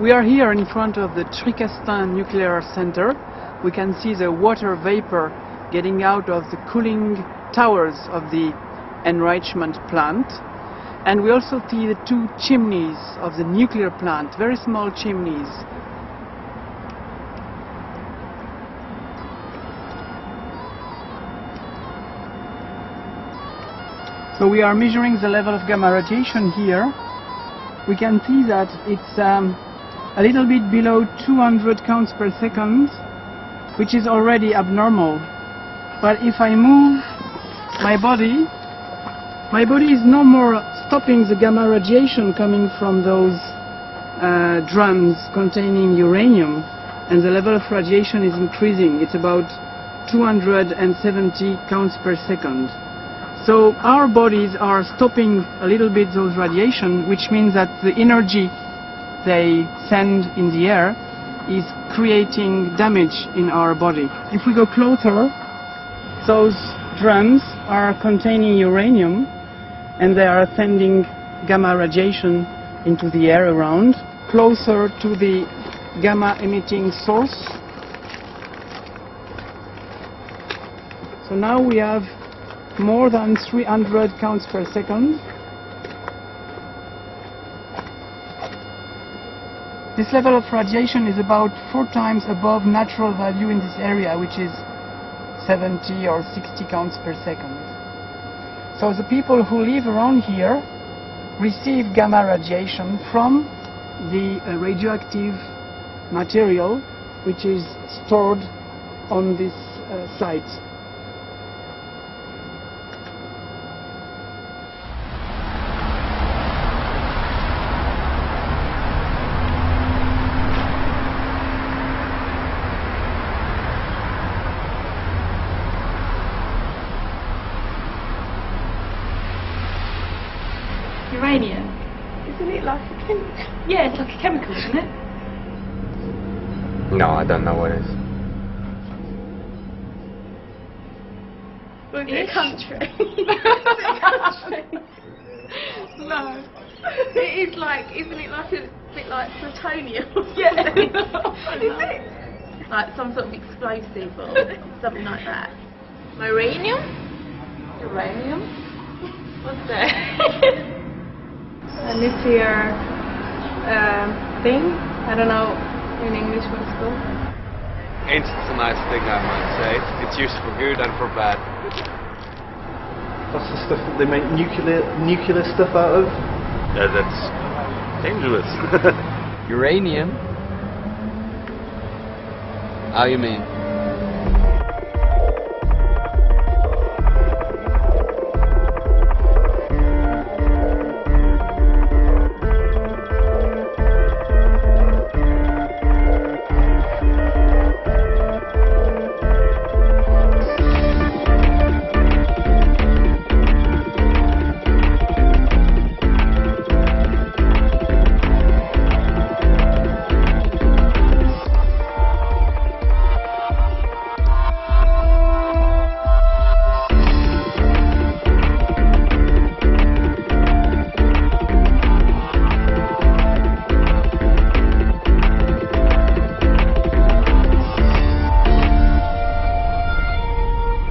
We are here in front of the Tricastin Nuclear Center. We can see the water vapor getting out of the cooling towers of the enrichment plant. And we also see the two chimneys of the nuclear plant, very small chimneys. So we are measuring the level of gamma radiation here. We can see that it's a little bit below 200 counts per second, which is already abnormal. But if I move my body is no more stopping the gamma radiation coming from those drums containing uranium, and the level of radiation is increasing. It's about 270 counts per second. So our bodies are stopping a little bit those radiation, which means that the energy they send in the air is creating damage in our body. If we go closer, those drums are containing uranium and they are sending gamma radiation into the air around, closer to the gamma emitting source. So now we have more than 300 counts per second. This level of radiation is about 4 times above natural value in this area, which is 70 or 60 counts per second. So the people who live around here receive gamma radiation from the radioactive material which is stored on this site. Uranium. Isn't it like a chemical? Yeah, it's like a chemical, isn't it? No, I don't know what it is. Well, is it a country? No. It is like, isn't it like a bit like plutonium? Yeah. Is it? Like some sort of explosive or something like that. Uranium? Uranium. What's that? A nuclear thing. I don't know in English what it's called. It's a nice thing, I might say. It's used for good and for bad. That's the stuff that they make nuclear stuff out of? Yeah, that's dangerous. Uranium? How you mean?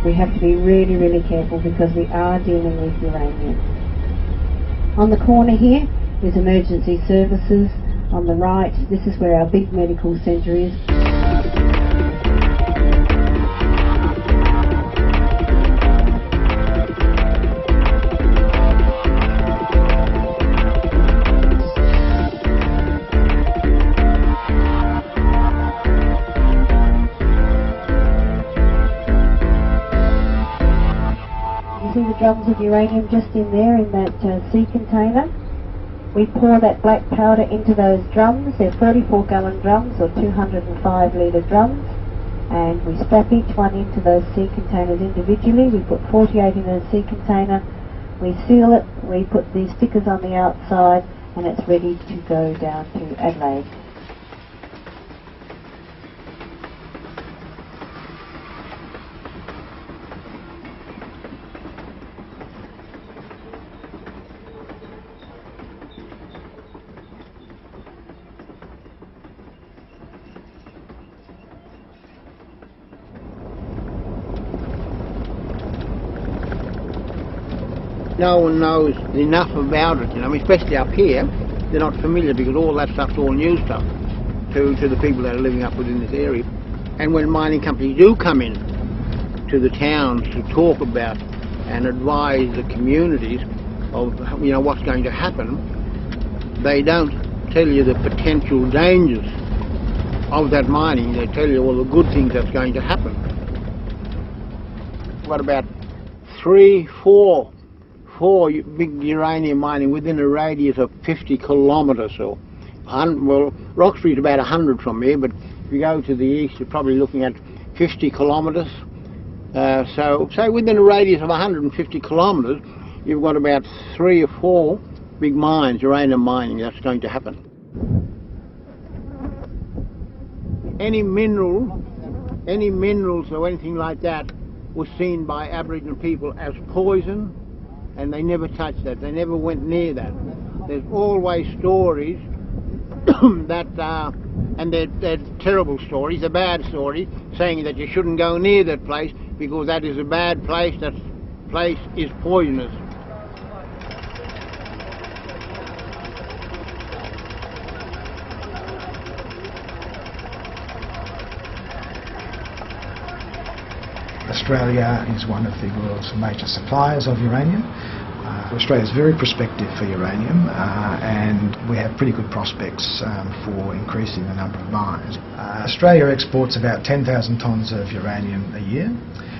We have to be really, really careful because we are dealing with uranium. On the corner here is emergency services. On the right, this is where our big medical centre is. See the drums of uranium just in there in that sea container. We pour that black powder into those drums. They're 34-gallon drums or 205-litre drums, and we strap each one into those sea containers individually. We put 48 in a sea container, we seal it, we put these stickers on the outside, and it's ready to go down to Adelaide. no one knows enough about it, especially up here. They're not familiar because all that stuff's all new stuff to the people that are living up within this area. And when mining companies do come in to the towns to talk about and advise the communities of what's going to happen, they don't tell you the potential dangers of that mining. They tell you all the good things that's going to happen. What about four big uranium mining within a radius of 50 kilometres or well, Roxbury's about 100 from here, but if you go to the east you're probably looking at 50 kilometres. So say within a radius of 150 kilometres you've got about 3 or 4 big mines, uranium mining, that's going to happen. Any minerals or anything like that was seen by Aboriginal people as poison, and they never touched that, they never went near that. There's always stories that and they're terrible stories, they're bad stories, saying that you shouldn't go near that place because that is a bad place, that place is poisonous. Australia is one of the world's major suppliers of uranium. Australia is very prospective for uranium and we have pretty good prospects for increasing the number of mines. Australia exports about 10,000 tonnes of uranium a year.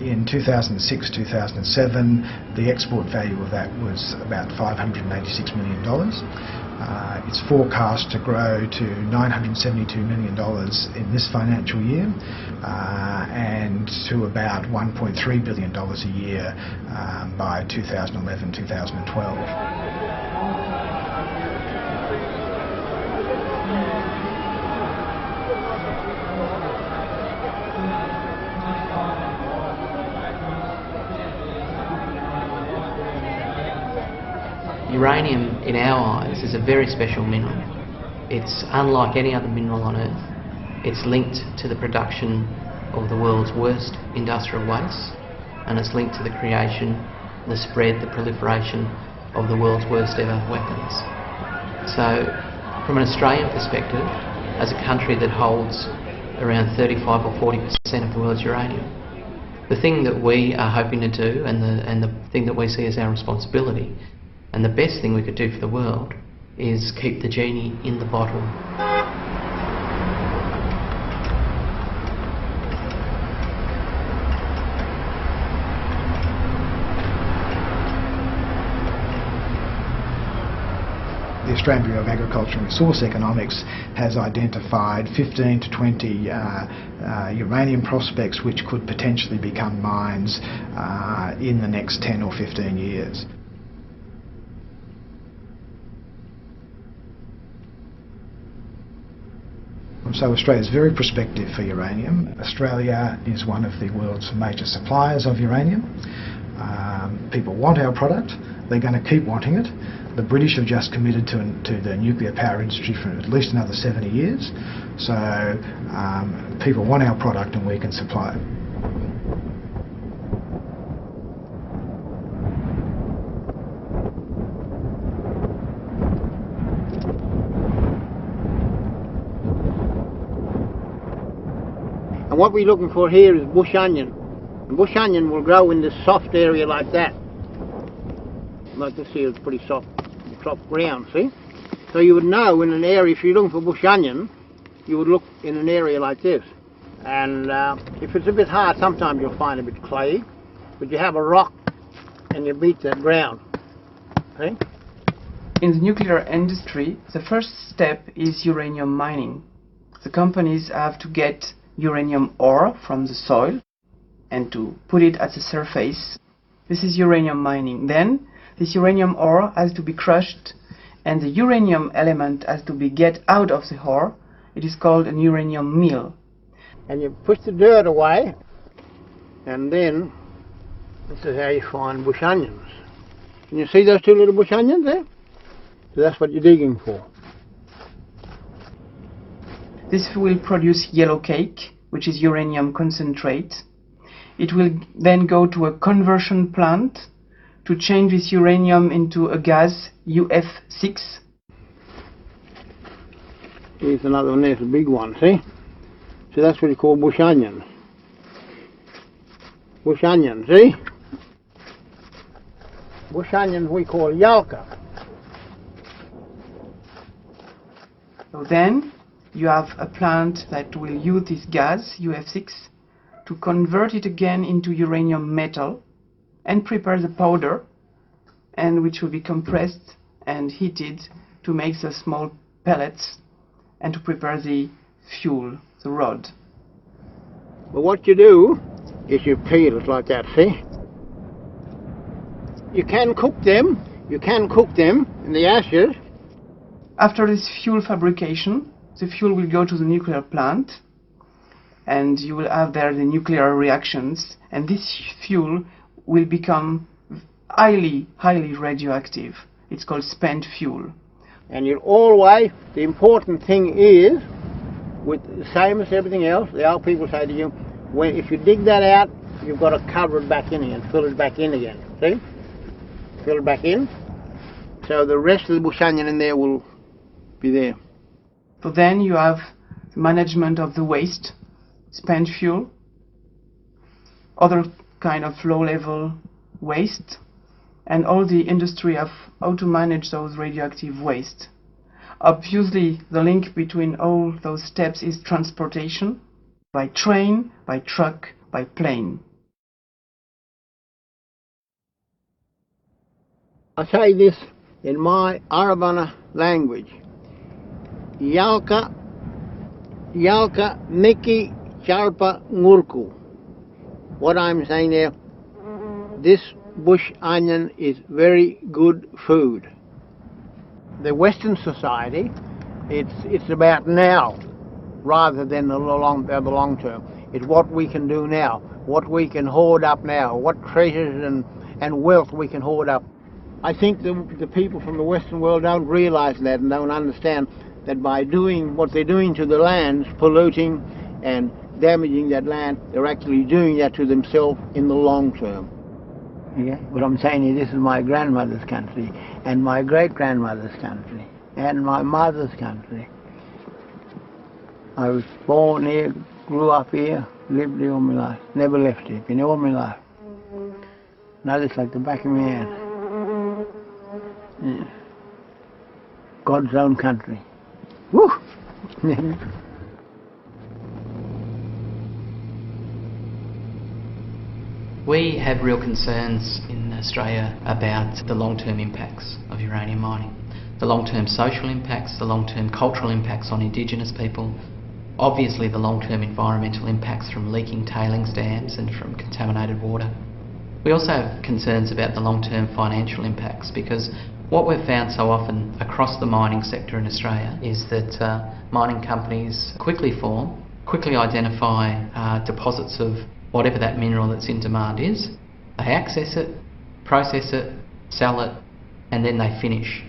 In 2006-2007 the export value of that was about $586 million. It's forecast to grow to $972 million in this financial year and to about $1.3 billion a year by 2011-2012. Uranium, in our eyes, is a very special mineral. It's unlike any other mineral on Earth. It's linked to the production of the world's worst industrial waste, and it's linked to the creation, the spread, the proliferation of the world's worst ever weapons. So, from an Australian perspective, as a country that holds around 35 or 40% of the world's uranium, the thing that we are hoping to do, and the thing that we see as our responsibility, and the best thing we could do for the world, is keep the genie in the bottle. The Australian Bureau of Agriculture and Resource Economics has identified 15 to 20 uranium prospects which could potentially become mines in the next 10 or 15 years. So Australia is very prospective for uranium. Australia is one of the world's major suppliers of uranium. People want our product, they're going to keep wanting it. The British have just committed to the nuclear power industry for at least another 70 years. So people want our product and we can supply it. And what we're looking for here is bush onion. And bush onion will grow in this soft area like that. Like this here, it's pretty soft ground, see? So you would know in an area, if you're looking for bush onion, you would look in an area like this. And if it's a bit hard, sometimes you'll find a bit clayey. But you have a rock and you beat that ground. See? In the nuclear industry, the first step is uranium mining. The companies have to get uranium ore from the soil and to put it at the surface. This is uranium mining. Then this uranium ore has to be crushed and the uranium element has to be get out of the ore. It is called an uranium mill. And you push the dirt away, and then this is how you find bush onions. Can you see those two little bush onions there? So that's what you're digging for. This will produce yellow cake, which is uranium concentrate. It will then go to a conversion plant to change this uranium into a gas, UF6. Here's another one, there's a big one, see? So that's what you call bush onion. Bush onion, see? Bush onions we call yalka. So then you have a plant that will use this gas, UF6, to convert it again into uranium metal and prepare the powder, and which will be compressed and heated to make the small pellets and to prepare the fuel, the rod. But what you do is you peel it like that, see? You can cook them in the ashes. After this fuel fabrication, the fuel will go to the nuclear plant, and you will have there the nuclear reactions, and this fuel will become highly radioactive. It's called spent fuel. And you'll always, the important thing is, with the same as everything else, the old people say to you, if you dig that out, you've got to cover it back in again, fill it back in again, see? Fill it back in, so the rest of the bush onion in there will be there. So then you have the management of the waste, spent fuel, other kind of low-level waste, and all the industry of how to manage those radioactive waste. Obviously, the link between all those steps is transportation, by train, by truck, by plane. I say this in my Arabana language. Yalka Niki Charpa Ngurku. What I'm saying there, this bush onion is very good food. The Western society, it's about now rather than the long term. It's what we can do now, what we can hoard up now, what treasures and wealth we can hoard up. I think the people from the Western world don't realise that and don't understand that by doing what they're doing to the lands, polluting and damaging that land, they're actually doing that to themselves in the long term. Yeah, what I'm saying is this is my grandmother's country, and my great-grandmother's country, and my mother's country. I was born here, grew up here, lived here all my life, never left it, been here all my life. Now it's like the back of my hand. Yeah. God's own country. Woo! We have real concerns in Australia about the long-term impacts of uranium mining. The long-term social impacts, the long-term cultural impacts on Indigenous people, obviously the long-term environmental impacts from leaking tailings dams and from contaminated water. We also have concerns about the long-term financial impacts, because what we've found so often across the mining sector in Australia is that mining companies quickly form, quickly identify deposits of whatever that mineral that's in demand is. They access it, process it, sell it, and then they finish.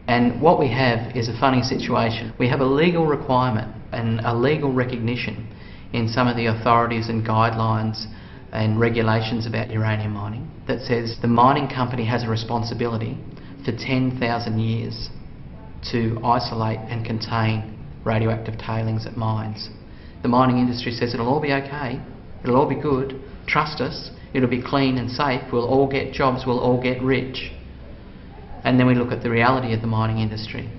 And what we have is a funny situation. We have a legal requirement and a legal recognition in some of the authorities and guidelines and regulations about uranium mining that says the mining company has a responsibility for 10,000 years to isolate and contain radioactive tailings at mines. The mining industry says it'll all be okay, it'll all be good, trust us, it'll be clean and safe, we'll all get jobs, we'll all get rich. And then we look at the reality of the mining industry.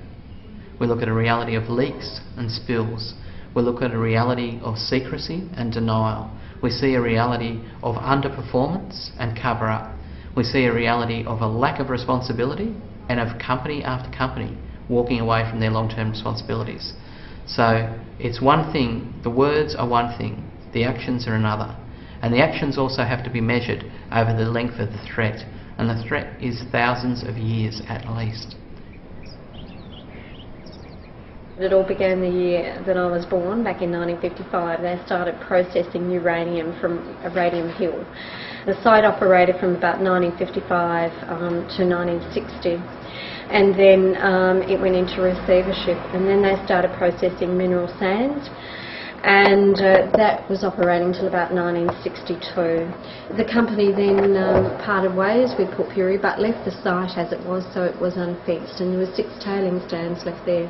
We look at a reality of leaks and spills. We look at a reality of secrecy and denial. We see a reality of underperformance and cover-up. We see a reality of a lack of responsibility and of company after company walking away from their long-term responsibilities. So it's one thing, the words are one thing, the actions are another. And the actions also have to be measured over the length of the threat. And the threat is thousands of years at least. It all began the year that I was born, back in 1955. They started processing uranium from a radium hill. The site operated from about 1955 to 1960. And then it went into receivership, and then they started processing mineral sands. and that was operating till about 1962. The company then parted ways with Port Pirie but left the site as it was, so it was unfenced, and there were 6 tailings dams left there.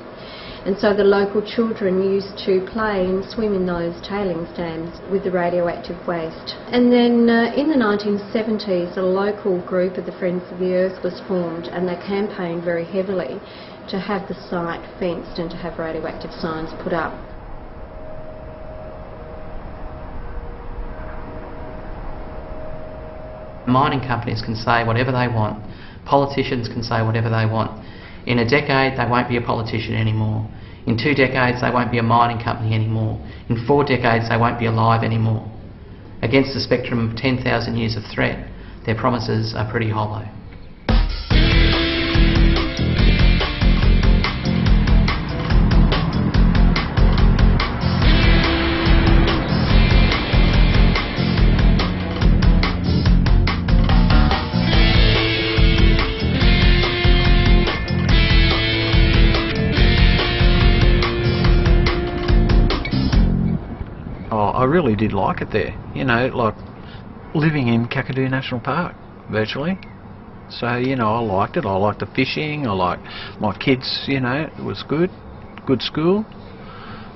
And so the local children used to play and swim in those tailings dams with the radioactive waste. And then in the 1970s, a local group of the Friends of the Earth was formed, and they campaigned very heavily to have the site fenced and to have radioactive signs put up. Mining companies can say whatever they want. Politicians can say whatever they want. In a decade, they won't be a politician anymore. In 2 decades, they won't be a mining company anymore. In 4 decades, they won't be alive anymore. Against the spectrum of 10,000 years of threat, their promises are pretty hollow. I really did like it there, you know, like living in Kakadu National Park, virtually. So, you know, I liked it. I liked the fishing, I liked my kids, you know, it was good school,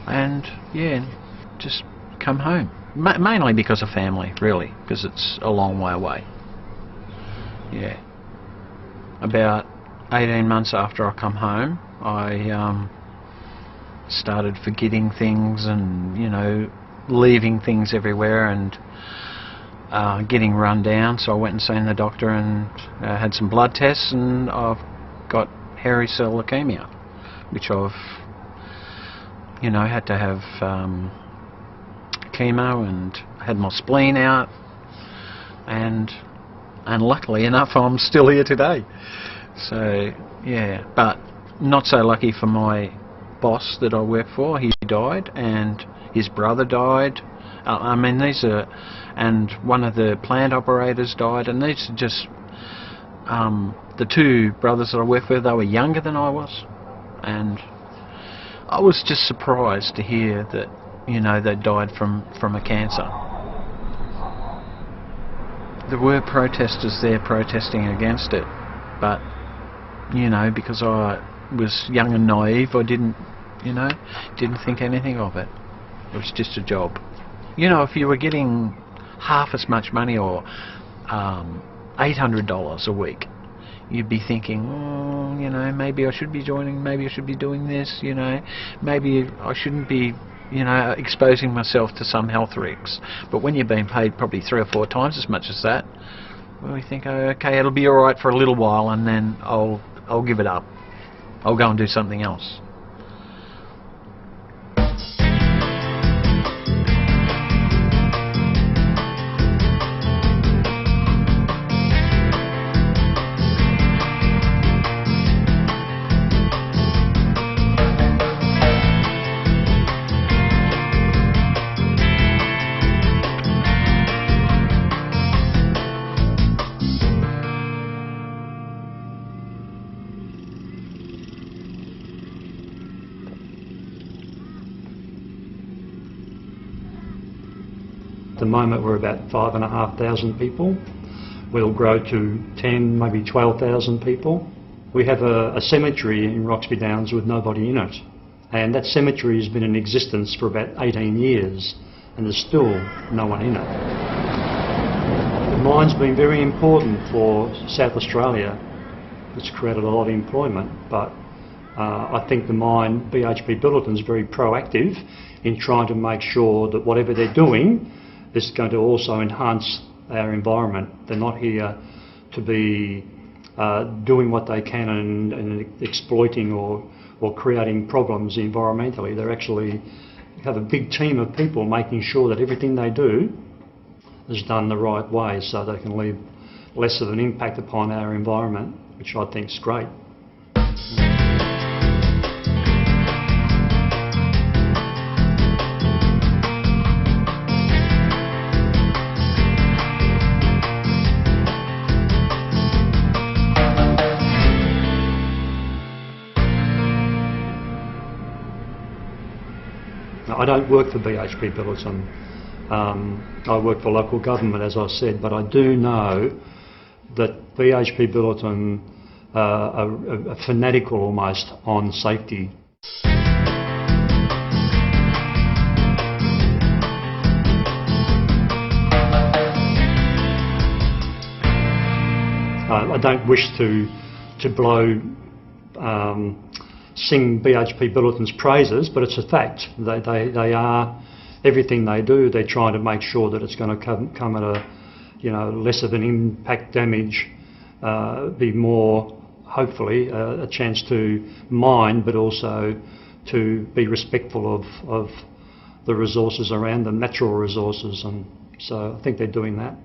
and yeah, just come home. Mainly because of family, really, because it's a long way away. Yeah. About 18 months after I come home, I started forgetting things and, you know, leaving things everywhere and getting run down, so I went and seen the doctor and had some blood tests, and I've got hairy cell leukemia, which I've, you know, had to have chemo, and had my spleen out, and luckily enough I'm still here today. So yeah, but not so lucky for my boss that I work for. He died, and his brother died. I mean, these are, and one of the plant operators died, and these are just the 2 brothers that I work with. They were younger than I was, and I was just surprised to hear that, you know, they died from a cancer. There were protesters there protesting against it, but, you know, because I was young and naive, I didn't think anything of it. It was just a job. You know, if you were getting half as much money, or $800 a week, you'd be thinking, oh, you know, maybe I should be joining, maybe I should be doing this, you know, maybe I shouldn't be, you know, exposing myself to some health risks. But when you're being paid probably 3 or 4 times as much as that, well, you think, oh, okay, it'll be alright for a little while, and then I'll give it up. I'll go and do something else. At the moment we're about 5,500 people. We'll grow to 10, maybe 12,000 people. We have a cemetery in Roxby Downs with nobody in it, and that cemetery has been in existence for about 18 years and there's still no one in it. The mine's been very important for South Australia. It's created a lot of employment, but I think the mine, BHP Billiton, is very proactive in trying to make sure that whatever they're doing is going to also enhance our environment. They're not here to be doing what they can and exploiting or creating problems environmentally. They actually have a big team of people making sure that everything they do is done the right way, so they can leave less of an impact upon our environment, which I think is great. I don't work for BHP Billiton. I work for local government, as I said, but I do know that BHP Billiton are fanatical almost on safety. I don't wish to sing BHP Billiton's praises, but it's a fact. They are, everything they do, they're trying to make sure that it's going to come at a, less of an impact damage, be more, hopefully, a chance to mine, but also to be respectful of the resources around them, natural resources, and so I think they're doing that.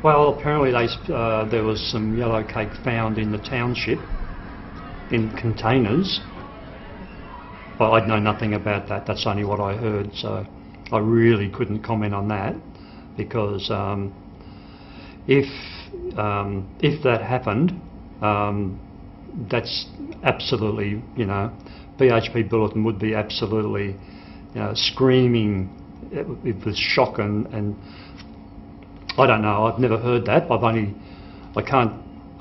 Well, apparently there was some yellow cake found in the township in containers. But I'd know nothing about that. That's only what I heard, so I really couldn't comment on that, because if that happened, that's absolutely, BHP Billiton would be absolutely, screaming with shock and I don't know. I've never heard that. I can't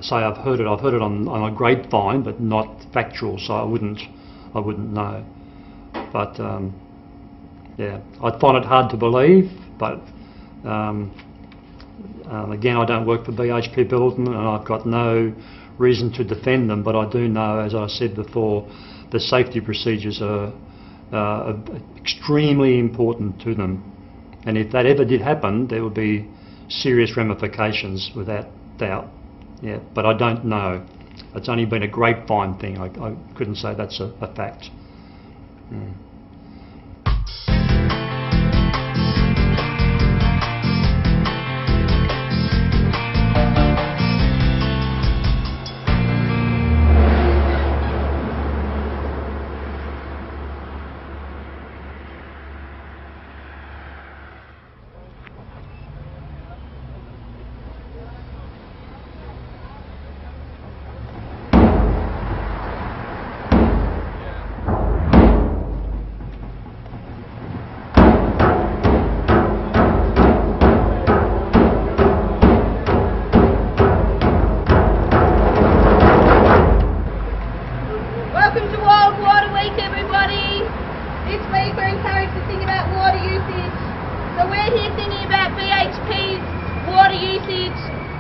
say I've heard it. I've heard it on a grapevine, but not factual, so I wouldn't know. But yeah, I find it hard to believe. But again, I don't work for BHP Billiton, and I've got no reason to defend them. But I do know, as I said before, the safety procedures are extremely important to them. And if that ever did happen, there would be serious ramifications without doubt. Yeah, but I don't know. It's only been a grapevine thing. I couldn't say that's a fact.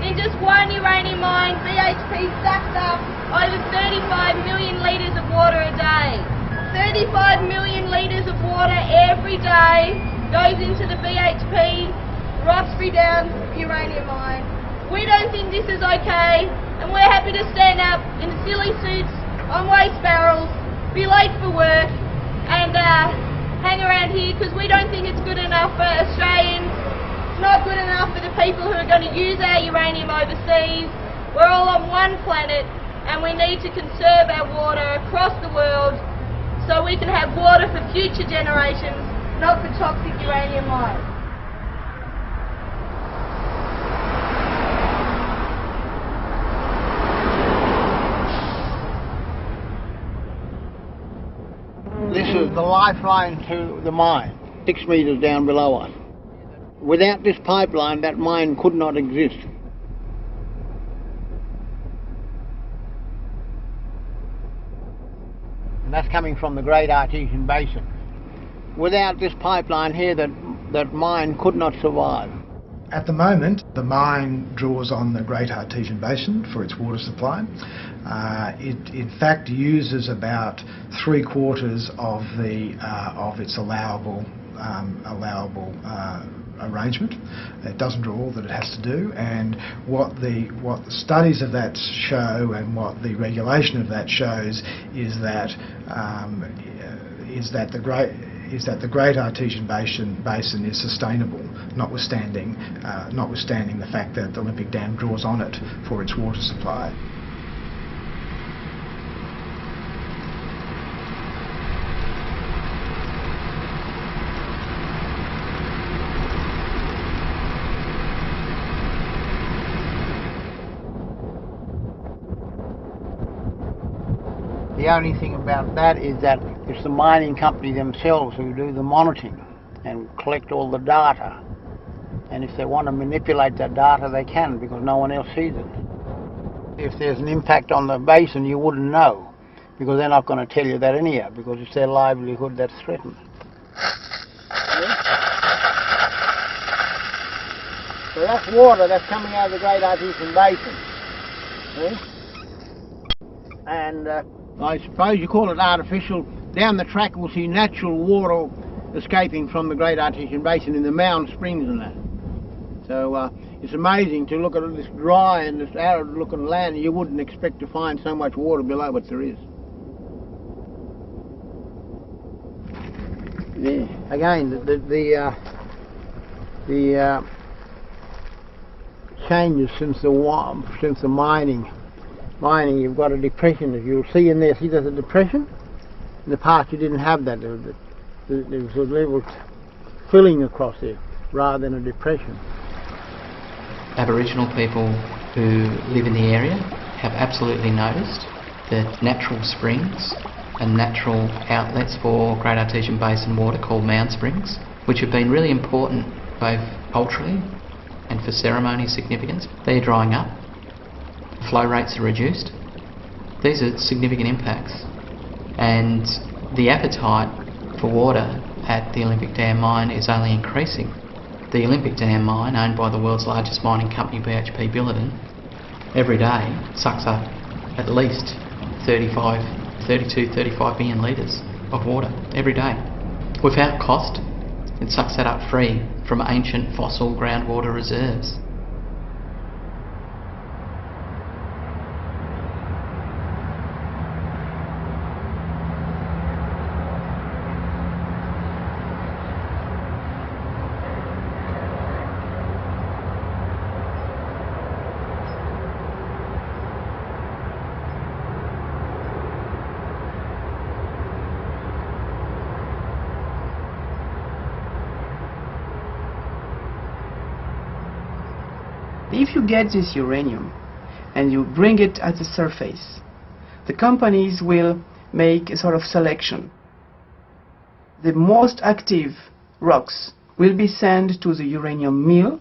In just one uranium mine, BHP sucks up over 35 million litres of water a day. 35 million litres of water every day goes into the BHP Roxbury Downs uranium mine. We don't think this is okay, and we're happy to stand up in silly suits on waste barrels, be late for work, and hang around here because we don't think it's good enough for Australians. It's not good enough for the people who are going to use our uranium overseas. We're all on one planet, and we need to conserve our water across the world so we can have water for future generations, not for toxic uranium mines. This is the lifeline to the mine, 6 metres down below us. Without this pipeline, that mine could not exist. And that's coming from the Great Artesian Basin. Without this pipeline here, that mine could not survive. At the moment, the mine draws on the Great Artesian Basin for its water supply. It in fact uses about 3/4 of its allowable arrangement. It doesn't draw all that it has to do, and what the studies of that show and what the regulation of that shows is that the Great Artesian Basin is sustainable, notwithstanding the fact that the Olympic Dam draws on it for its water supply. The only thing about that is that it's the mining company themselves who do the monitoring and collect all the data. And if they want to manipulate that data, they can, because no one else sees it. If there's an impact on the basin, you wouldn't know, because they're not going to tell you that anyhow, because it's their livelihood that's threatened. So that's water that's coming out of the Great Artesian Basin. See? And I suppose you call it artificial. Down the track we'll see natural water escaping from the Great Artesian Basin in the mound springs and that. So it's amazing to look at this dry and this arid looking land. You wouldn't expect to find so much water below, but there is. Yeah. Again, the changes since the mining, you've got a depression. As you'll see in there, see there's a depression? In the past you didn't have that. There was a level filling across there rather than a depression. Aboriginal people who live in the area have absolutely noticed that natural springs and natural outlets for Great Artesian Basin water called mound springs, which have been really important both culturally and for ceremony significance, they're drying up. Flow rates are reduced. These are significant impacts, and the appetite for water at the Olympic Dam mine is only increasing. The Olympic Dam mine, owned by the world's largest mining company BHP Billiton, every day sucks up at least 35 million litres of water every day. Without cost, it sucks that up free from ancient fossil groundwater reserves. If you get this uranium and you bring it at the surface, the companies will make a sort of selection. The most active rocks will be sent to the uranium mill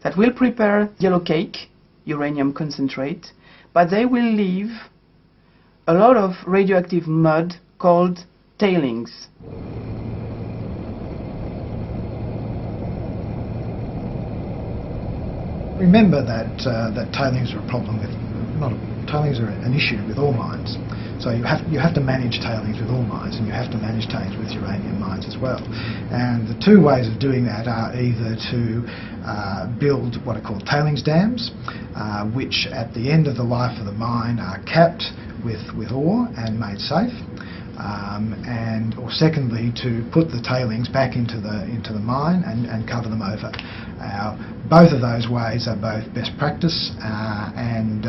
that will prepare yellow cake, uranium concentrate, but they will leave a lot of radioactive mud called tailings. Remember that tailings are a problem with, tailings are an issue with all mines. So you have to manage tailings with all mines, and you have to manage tailings with uranium mines as well. And the two ways of doing that are either to build what are called tailings dams, which at the end of the life of the mine are capped with ore and made safe. Or secondly, to put the tailings back into the mine and cover them over. Both of those ways are both best practice and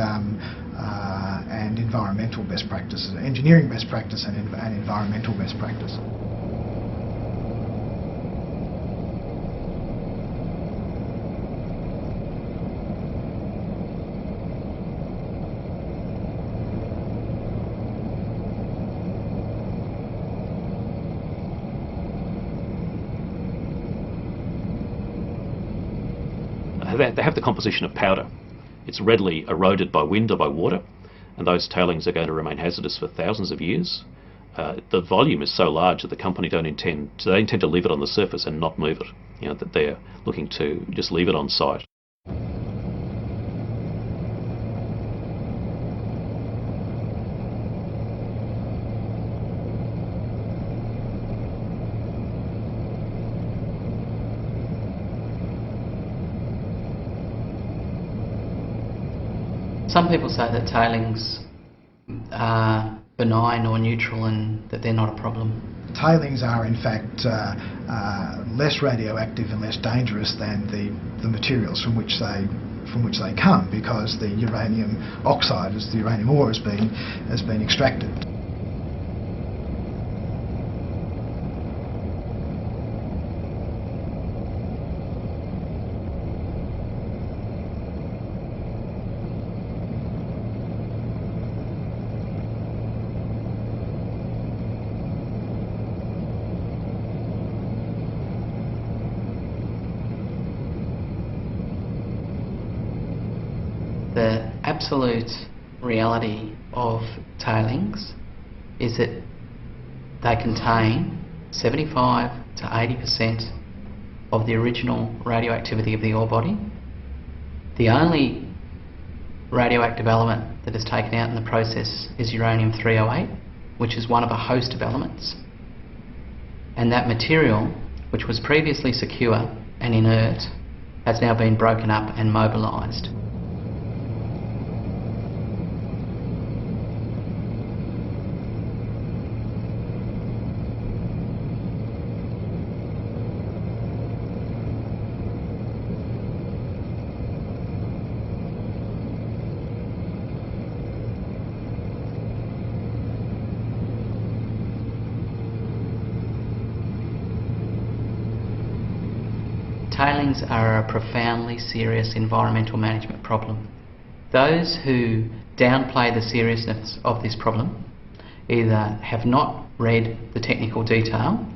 environmental best practices, engineering best practice and environmental best practice. they have the composition of powder. It's readily eroded by wind or by water, and those tailings are going to remain hazardous for thousands of years. The volume is so large that the company they intend to leave it on the surface and not move it. You know, that they're looking to just leave it on site. Some people say that tailings are benign or neutral and that they're not a problem. Tailings are in fact less radioactive and less dangerous than the materials from which they come, because the uranium oxide, as the uranium ore, has been extracted. The absolute reality of tailings is that they contain 75 to 80% of the original radioactivity of the ore body. The only radioactive element that is taken out in the process is uranium-308, which is one of a host of elements. And that material, which was previously secure and inert, has now been broken up and mobilised. Tailings are a profoundly serious environmental management problem. Those who downplay the seriousness of this problem either have not read the technical detail,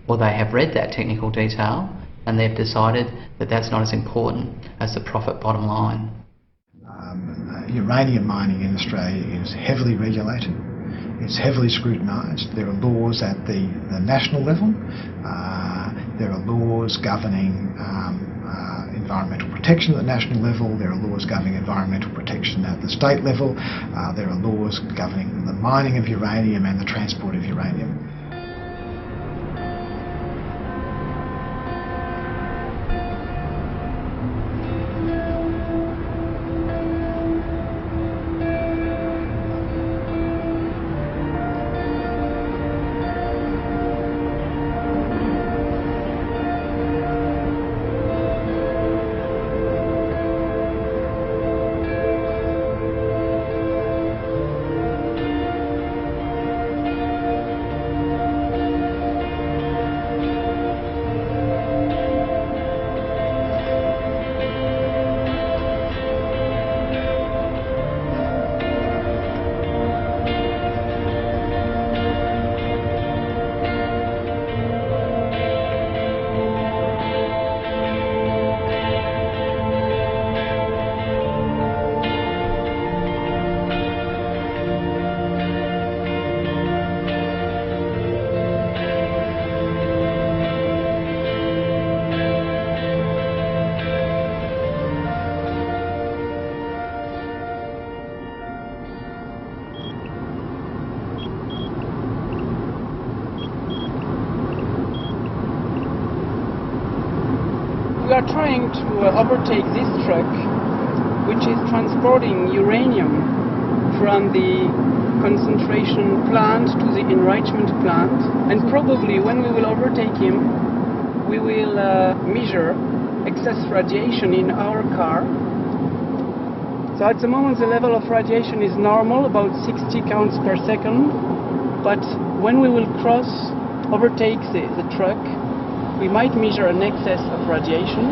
or they have read that technical detail and they've decided that that's not as important as the profit bottom line. Uranium mining in Australia is heavily regulated. It's heavily scrutinised. There are laws at the national level. There are laws governing environmental protection at the national level. There are laws governing environmental protection at the state level. There are laws governing the mining of uranium and the transport of uranium. We are trying to overtake this truck, which is transporting uranium from the concentration plant to the enrichment plant, and probably when we will overtake him, we will measure excess radiation in our car. So at the moment the level of radiation is normal, about 60 counts per second, but when we will overtake the truck, we might measure an excess of radiation.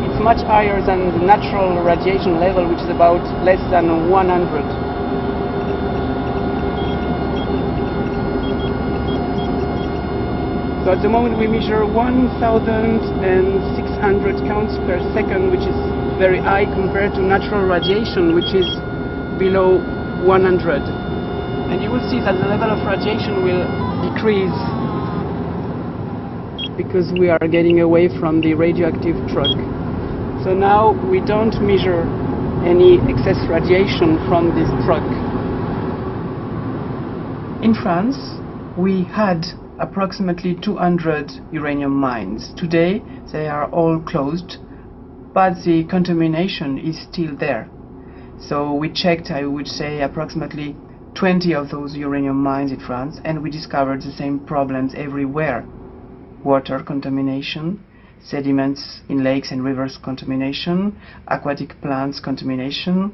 It's much higher than the natural radiation level, which is about less than 100. So at the moment we measure 1,600 counts per second, which is very high compared to natural radiation, which is below 100. And you will see that the level of radiation will decrease because we are getting away from the radioactive truck. So now we don't measure any excess radiation from this truck. In France, we had approximately 200 uranium mines. Today, they are all closed, but the contamination is still there. So we checked, I would say, approximately 20 of those uranium mines in France, and we discovered the same problems everywhere. Water contamination, sediments in lakes and rivers contamination, aquatic plants contamination,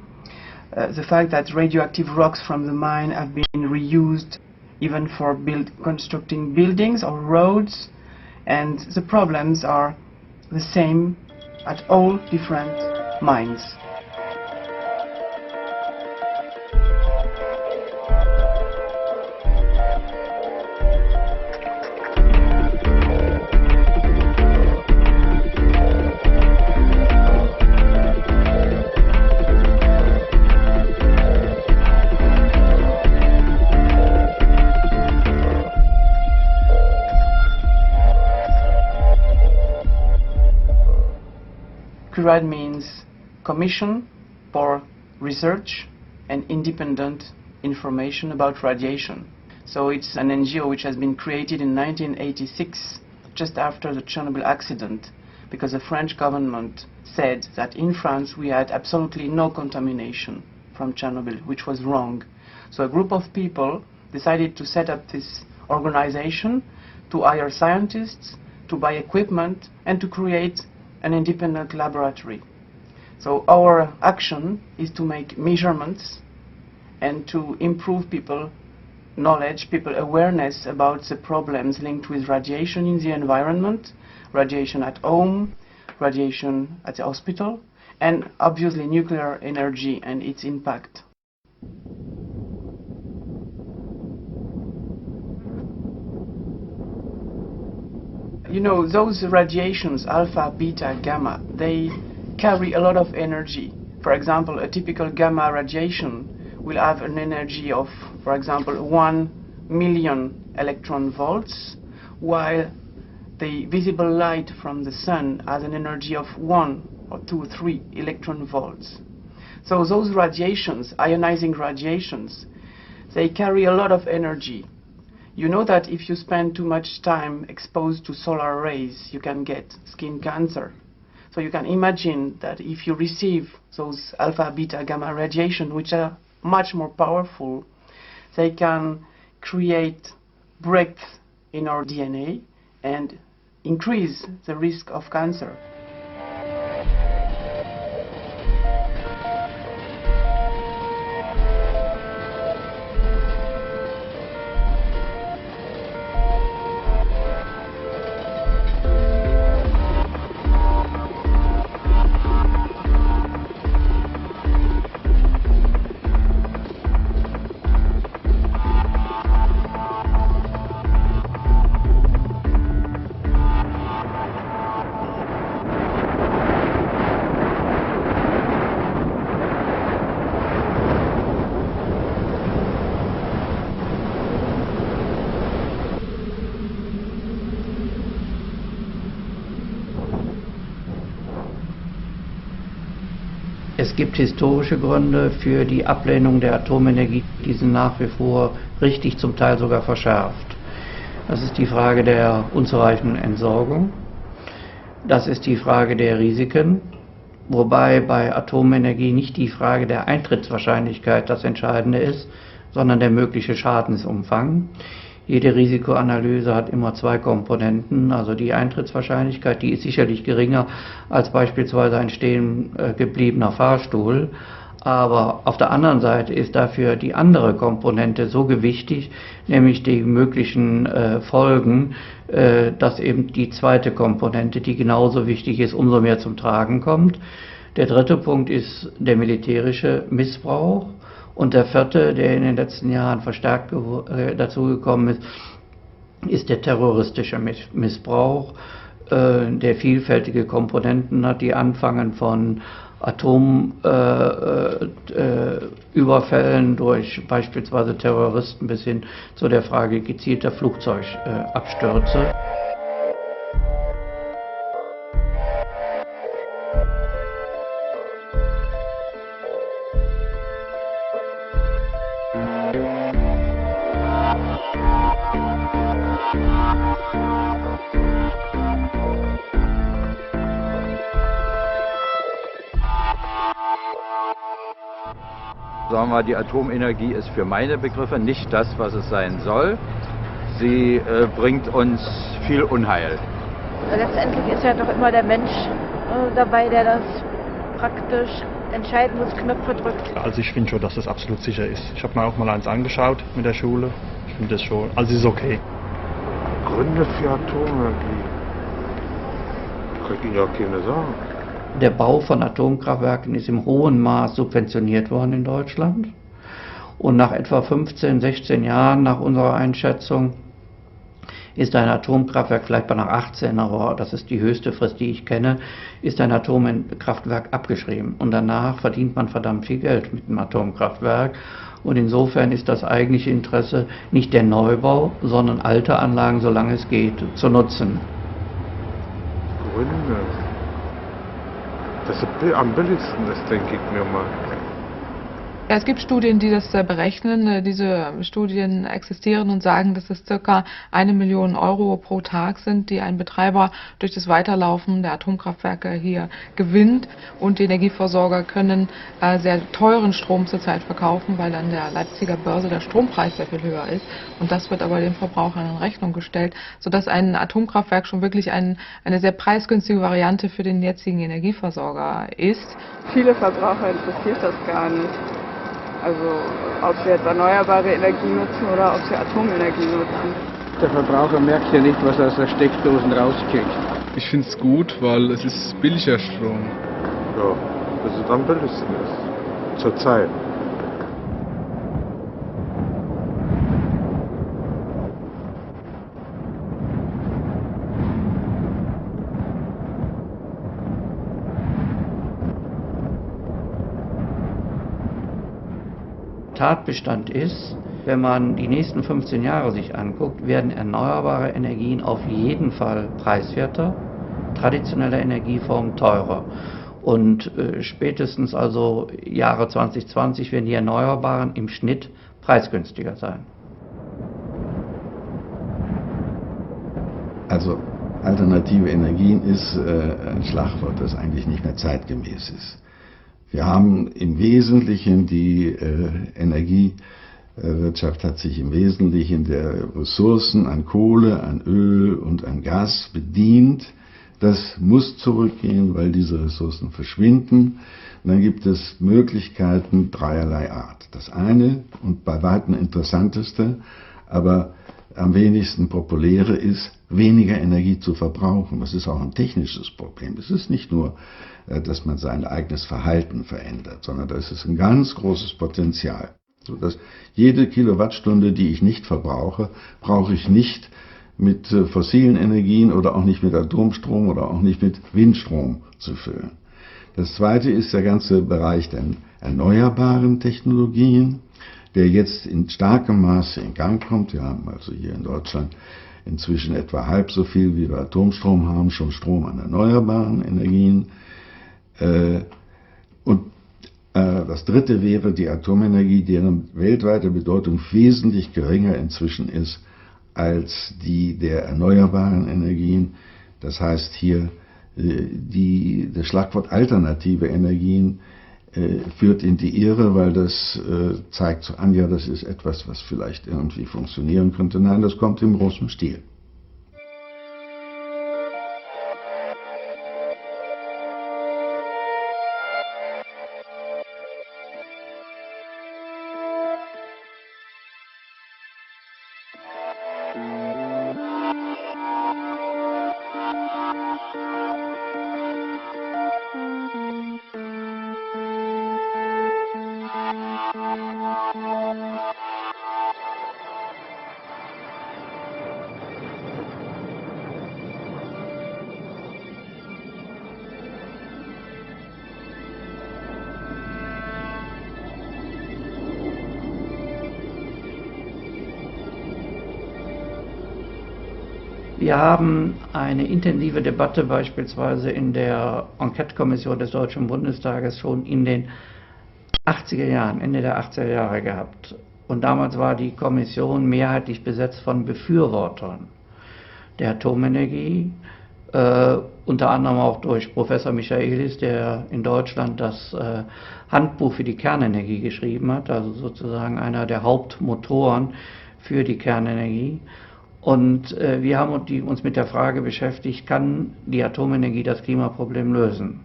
the fact that radioactive rocks from the mine have been reused even for constructing buildings or roads, and the problems are the same at all different mines. CURAD means Commission for Research and Independent Information about Radiation. So it's an NGO which has been created in 1986, just after the Chernobyl accident, because the French government said that in France we had absolutely no contamination from Chernobyl, which was wrong. So a group of people decided to set up this organization, to hire scientists, to buy equipment, and to create an independent laboratory. So our action is to make measurements and to improve people knowledge, people awareness about the problems linked with radiation in the environment, radiation at home, radiation at the hospital, and obviously nuclear energy and its impact. You know, those radiations, alpha, beta, gamma, they carry a lot of energy. For example, a typical gamma radiation will have an energy of, for example, 1 million electron volts, while the visible light from the sun has an energy of 1 or 2 or 3 electron volts. So those radiations, ionizing radiations, they carry a lot of energy. You know that if you spend too much time exposed to solar rays, you can get skin cancer. So you can imagine that if you receive those alpha, beta, gamma radiation, which are much more powerful, they can create breaks in our DNA and increase the risk of cancer. Es gibt historische Gründe für die Ablehnung der Atomenergie, die sind nach wie vor richtig, zum Teil sogar verschärft. Das ist die Frage der unzureichenden Entsorgung, das ist die Frage der Risiken, wobei bei Atomenergie nicht die Frage der Eintrittswahrscheinlichkeit das Entscheidende ist, sondern der mögliche Schadensumfang. Jede Risikoanalyse hat immer zwei Komponenten, also die Eintrittswahrscheinlichkeit, die ist sicherlich geringer als beispielsweise ein stehen gebliebener Fahrstuhl, aber auf der anderen Seite ist dafür die andere Komponente so gewichtig, nämlich die möglichen Folgen, dass eben die zweite Komponente, die genauso wichtig ist, umso mehr zum Tragen kommt. Der dritte Punkt ist der militärische Missbrauch. Und der vierte, der in den letzten Jahren verstärkt dazugekommen ist, ist der terroristische Missbrauch, der vielfältige Komponenten hat, die anfangen von Atomüberfällen durch beispielsweise Terroristen bis hin zu der Frage gezielter Flugzeugabstürze. Sagen wir mal, die Atomenergie ist für meine Begriffe nicht das, was es sein soll. Sie bringt uns viel Unheil. Letztendlich ist ja doch immer der Mensch dabei, der das praktisch entscheiden muss, Knöpfe drückt. Also ich finde schon, dass das absolut sicher ist. Ich habe mir auch mal eins angeschaut mit der Schule. Ich finde das schon, also es ist okay. Gründe für Atomenergie? Kann ich Ihnen ja keine sagen. Der Bau von Atomkraftwerken ist im hohen Maß subventioniert worden in Deutschland. Und nach etwa 15, 16 Jahren nach unserer Einschätzung ist ein Atomkraftwerk, vielleicht nach 18, aber das ist die höchste Frist, die ich kenne, ist ein Atomkraftwerk abgeschrieben. Und danach verdient man verdammt viel Geld mit dem Atomkraftwerk. Und insofern ist das eigentliche Interesse nicht der Neubau, sondern alte Anlagen, solange es geht, zu nutzen. Gründe. Das ist am billigsten, das denke ich mir mal. Ja, es gibt Studien, die das berechnen. Diese Studien existieren und sagen, dass es ca. 1 Million Euro pro Tag sind, die ein Betreiber durch das Weiterlaufen der Atomkraftwerke hier gewinnt. Und die Energieversorger können sehr teuren Strom zurzeit verkaufen, weil an der Leipziger Börse der Strompreis sehr viel höher ist. Und das wird aber den Verbrauchern in Rechnung gestellt, sodass ein Atomkraftwerk schon wirklich eine sehr preisgünstige Variante für den jetzigen Energieversorger ist. Viele Verbraucher interessiert das gar nicht. Also ob sie jetzt erneuerbare Energie nutzen oder ob sie Atomenergie nutzen. Der Verbraucher merkt ja nicht, was er aus der Steckdosen rauskriegt. Ich finde es gut, weil es ist billiger Strom. Ja, das ist am billigsten ist. Zurzeit. Tatbestand ist, wenn man die nächsten 15 Jahre sich anguckt, werden erneuerbare Energien auf jeden Fall preiswerter, traditionelle Energieformen teurer. Und spätestens also Jahre 2020 werden die Erneuerbaren im Schnitt preisgünstiger sein. Also alternative Energien ist ein Schlagwort, das eigentlich nicht mehr zeitgemäß ist. Wir haben im Wesentlichen die Energiewirtschaft hat sich im Wesentlichen der Ressourcen an Kohle, an Öl und an Gas bedient. Das muss zurückgehen, weil diese Ressourcen verschwinden. Und dann gibt es Möglichkeiten dreierlei Art. Das eine und bei weitem interessanteste, aber am wenigsten populäre ist, weniger Energie zu verbrauchen. Das ist auch ein technisches Problem. Es ist nicht nur, dass man sein eigenes Verhalten verändert, sondern das ist ein ganz großes Potenzial. Sodass jede Kilowattstunde, die ich nicht verbrauche, brauche ich nicht mit fossilen Energien oder auch nicht mit Atomstrom oder auch nicht mit Windstrom zu füllen. Das zweite ist der ganze Bereich der erneuerbaren Technologien, der jetzt in starkem Maße in Gang kommt. Wir haben also hier in Deutschland inzwischen etwa halb so viel, wie wir Atomstrom haben, schon Strom an erneuerbaren Energien. Und das dritte wäre die Atomenergie, deren weltweite Bedeutung wesentlich geringer inzwischen ist als die der erneuerbaren Energien. Das heißt hier, das Schlagwort alternative Energien führt in die Irre, weil das zeigt so an, ja, das ist etwas, was vielleicht irgendwie funktionieren könnte. Nein, das kommt im großen Stil. Wir haben eine intensive Debatte beispielsweise in der Enquete-Kommission des Deutschen Bundestages schon in den 80er Jahren, Ende der 80er Jahre gehabt. Und damals war die Kommission mehrheitlich besetzt von Befürwortern der Atomenergie, unter anderem auch durch Professor Michaelis, der in Deutschland das Handbuch für die Kernenergie geschrieben hat, also sozusagen einer der Hauptmotoren für die Kernenergie. Und wir haben uns mit der Frage beschäftigt, kann die Atomenergie das Klimaproblem lösen?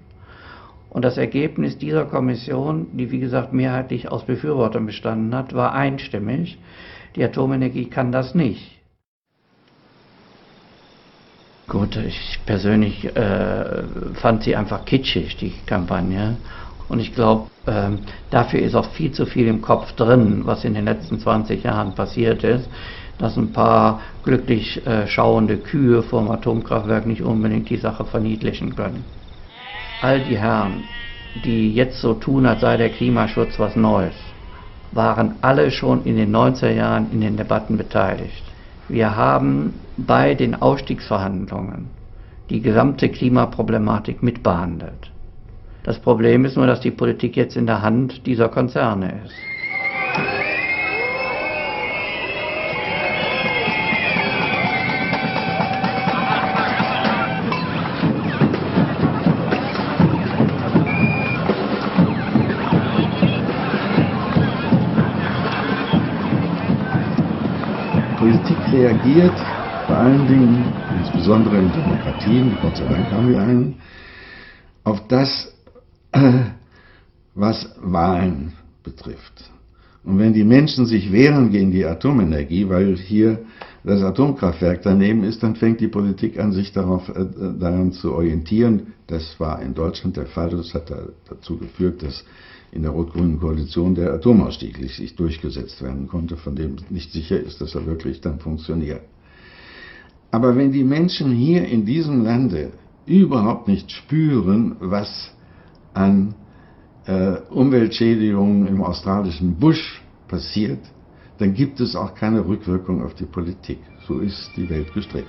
Und das Ergebnis dieser Kommission, die wie gesagt mehrheitlich aus Befürwortern bestanden hat, war einstimmig: Die Atomenergie kann das nicht. Gut, ich persönlich fand sie einfach kitschig, die Kampagne. Und ich glaube, dafür ist auch viel zu viel im Kopf drin, was in den letzten 20 Jahren passiert ist, dass ein paar glücklich schauende Kühe vor dem Atomkraftwerk nicht unbedingt die Sache verniedlichen können. All die Herren, die jetzt so tun, als sei der Klimaschutz was Neues, waren alle schon in den 90er Jahren in den Debatten beteiligt. Wir haben bei den Ausstiegsverhandlungen die gesamte Klimaproblematik mitbehandelt. Das Problem ist nur, dass die Politik jetzt in der Hand dieser Konzerne ist. Politik reagiert vor allen Dingen, insbesondere in Demokratien, Gott sei Dank haben wir einen, auf das, was Wahlen betrifft. Und wenn die Menschen sich wehren gegen die Atomenergie, weil hier das Atomkraftwerk daneben ist, dann fängt die Politik an, sich daran zu orientieren. Das war in Deutschland der Fall. Das hat dazu geführt, dass in der rot-grünen Koalition der Atomausstieg sich durchgesetzt werden konnte, von dem nicht sicher ist, dass er wirklich dann funktioniert. Aber wenn die Menschen hier in diesem Lande überhaupt nicht spüren, was an Umweltschädigungen im australischen Busch passiert, dann gibt es auch keine Rückwirkung auf die Politik. So ist die Welt gestrickt.